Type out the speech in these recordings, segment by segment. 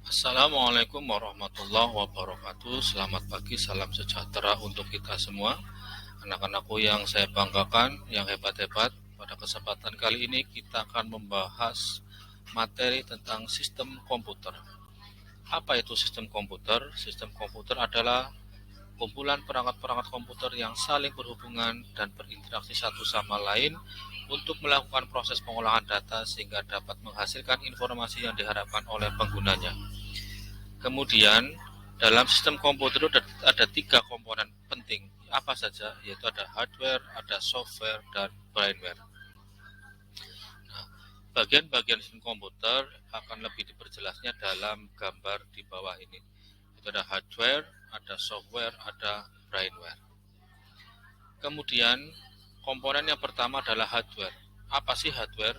Assalamualaikum warahmatullahi wabarakatuh. Selamat pagi, salam sejahtera untuk kita semua. Anak-anakku yang saya banggakan, yang hebat-hebat. Pada kesempatan kali ini kita akan membahas materi tentang sistem komputer. Apa itu sistem komputer? Sistem komputer adalah kumpulan perangkat-perangkat komputer yang saling berhubungan dan berinteraksi satu sama lain untuk melakukan proses pengolahan data sehingga dapat menghasilkan informasi yang diharapkan oleh penggunanya. Kemudian dalam sistem komputer itu ada tiga komponen penting. Apa saja? Yaitu ada hardware, ada software, dan brainware. Nah, bagian-bagian sistem komputer akan lebih diperjelasnya dalam gambar di bawah ini. Itu ada hardware, ada software, ada brainware. Kemudian komponen yang pertama adalah hardware. Apa sih hardware?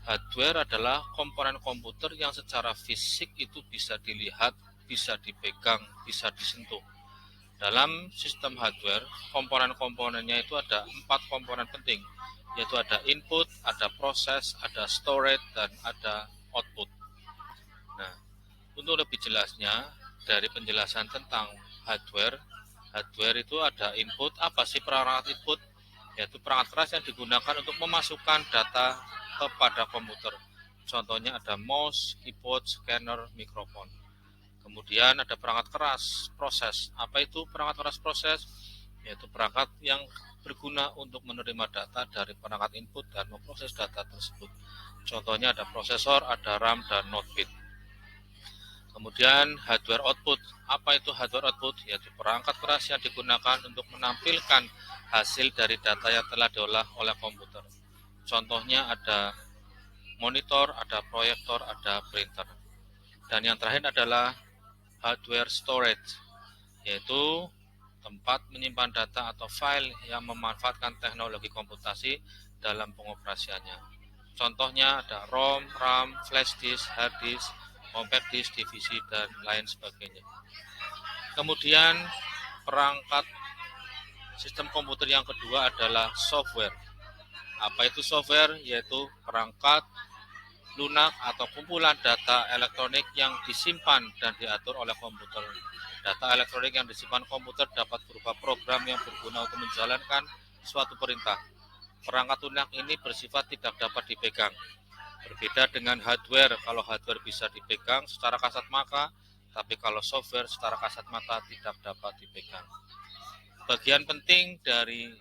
Hardware adalah komponen komputer yang secara fisik itu bisa dilihat, bisa dipegang, bisa disentuh. Dalam sistem hardware, komponen-komponennya itu ada 4 komponen penting, yaitu ada input, ada proses, ada storage, dan ada output. Nah, untuk lebih jelasnya, dari penjelasan tentang hardware, hardware itu ada input. Apa sih perangkat input? Yaitu perangkat keras yang digunakan untuk memasukkan data kepada komputer. Contohnya ada mouse, keyboard, scanner, mikrofon. Kemudian ada perangkat keras proses. Apa itu perangkat keras proses? Yaitu perangkat yang berguna untuk menerima data dari perangkat input dan memproses data tersebut. Contohnya ada prosesor, ada RAM, dan notebit. Kemudian hardware output. Apa itu hardware output? Yaitu perangkat keras yang digunakan untuk menampilkan hasil dari data yang telah diolah oleh komputer. Contohnya ada monitor, ada proyektor, ada printer. Dan yang terakhir adalah hardware storage, yaitu tempat menyimpan data atau file yang memanfaatkan teknologi komputasi dalam pengoperasiannya. Contohnya ada ROM, RAM, flash disk, hard disk, compact disk, divisi, dan lain sebagainya. Kemudian perangkat sistem komputer yang kedua adalah software. Apa itu software? Yaitu perangkat lunak atau kumpulan data elektronik yang disimpan dan diatur oleh komputer. Data elektronik yang disimpan komputer dapat berupa program yang berguna untuk menjalankan suatu perintah. Perangkat lunak ini bersifat tidak dapat dipegang. Berbeda dengan hardware, kalau hardware bisa dipegang secara kasat mata, tapi kalau software secara kasat mata tidak dapat dipegang. Bagian penting dari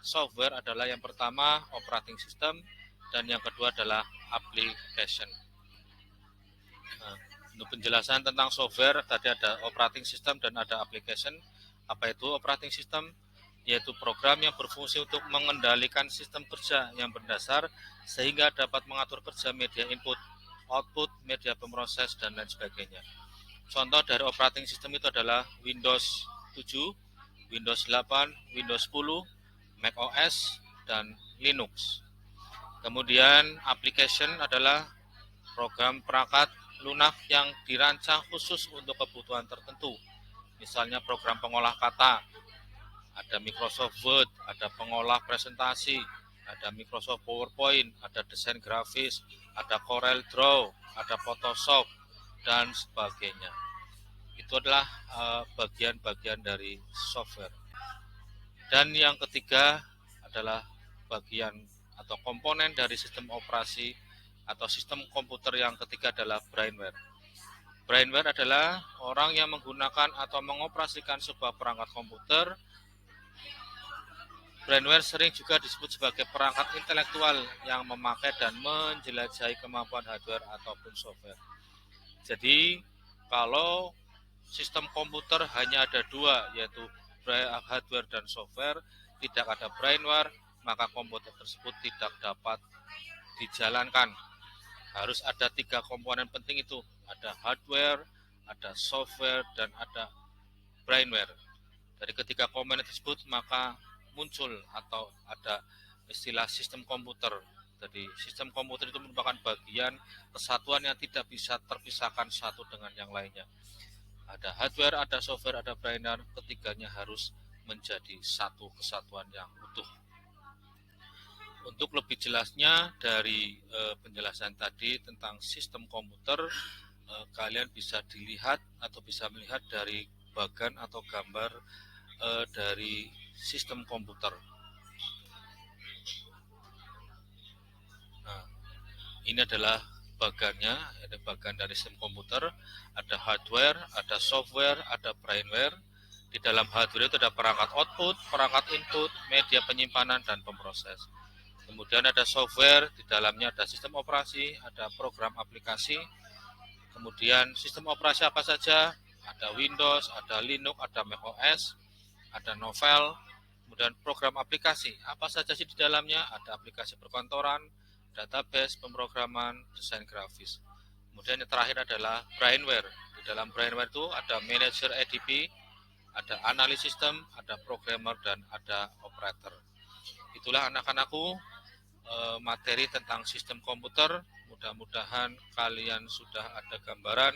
software adalah yang pertama operating system dan yang kedua adalah application. Nah, untuk penjelasan tentang software tadi ada operating system dan ada application. Apa itu operating system? Yaitu program yang berfungsi untuk mengendalikan sistem kerja yang berdasar sehingga dapat mengatur kerja media input, output, media pemroses, dan lain sebagainya. Contoh dari operating system itu adalah Windows 7, Windows 8, Windows 10, Mac OS, dan Linux. Kemudian application adalah program perangkat lunak yang dirancang khusus untuk kebutuhan tertentu. Misalnya program pengolah kata, ada Microsoft Word, ada pengolah presentasi, ada Microsoft PowerPoint, ada desain grafis, ada Corel Draw, ada Photoshop, dan sebagainya. Itu adalah bagian-bagian dari software. Dan yang ketiga adalah bagian atau komponen dari sistem operasi atau sistem komputer yang ketiga adalah brainware. Brainware adalah orang yang menggunakan atau mengoperasikan sebuah perangkat komputer. Brainware sering juga disebut sebagai perangkat intelektual yang memakai dan menjelajahi kemampuan hardware ataupun software. Jadi, kalau sistem komputer hanya ada dua, yaitu hardware dan software, tidak ada brainware, maka komputer tersebut tidak dapat dijalankan. Harus ada tiga komponen penting itu, ada hardware, ada software, dan ada brainware. Dari ketiga komponen tersebut maka muncul atau ada istilah sistem komputer. Jadi sistem komputer itu merupakan bagian kesatuan yang tidak bisa terpisahkan satu dengan yang lainnya. Ada hardware, ada software, ada brainware, ketiganya harus menjadi satu kesatuan yang utuh. Untuk lebih jelasnya dari penjelasan tadi tentang sistem komputer, kalian bisa dilihat atau bisa melihat dari bagan atau gambar dari sistem komputer. Nah, ini adalah bagannya, ada bagan dari sistem komputer, ada hardware, ada software, ada brainware. Di dalam hardware itu ada perangkat output, perangkat input, media penyimpanan, dan pemproses. Kemudian ada software, di dalamnya ada sistem operasi, ada program aplikasi. Kemudian sistem operasi apa saja? Ada Windows, ada Linux, ada macOS, ada Novel. Kemudian program aplikasi, apa saja sih di dalamnya? Ada aplikasi perkantoran, database, pemrograman, desain grafis. Kemudian yang terakhir adalah brainware. Di dalam brainware itu ada manager EDP, ada analis sistem, ada programmer, dan ada operator. Itulah anak-anakku materi tentang sistem komputer. Mudah-mudahan kalian sudah ada gambaran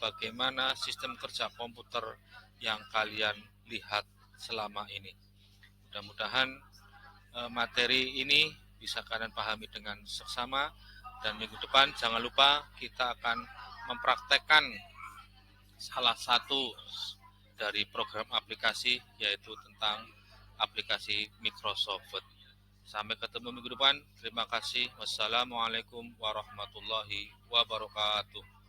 bagaimana sistem kerja komputer yang kalian lihat selama ini. Mudah-mudahan materi ini bisa kalian pahami dengan seksama, dan minggu depan jangan lupa kita akan mempraktekkan salah satu dari program aplikasi, yaitu tentang aplikasi Microsoft Word. Sampai ketemu minggu depan. Terima kasih. Wassalamualaikum warahmatullahi wabarakatuh.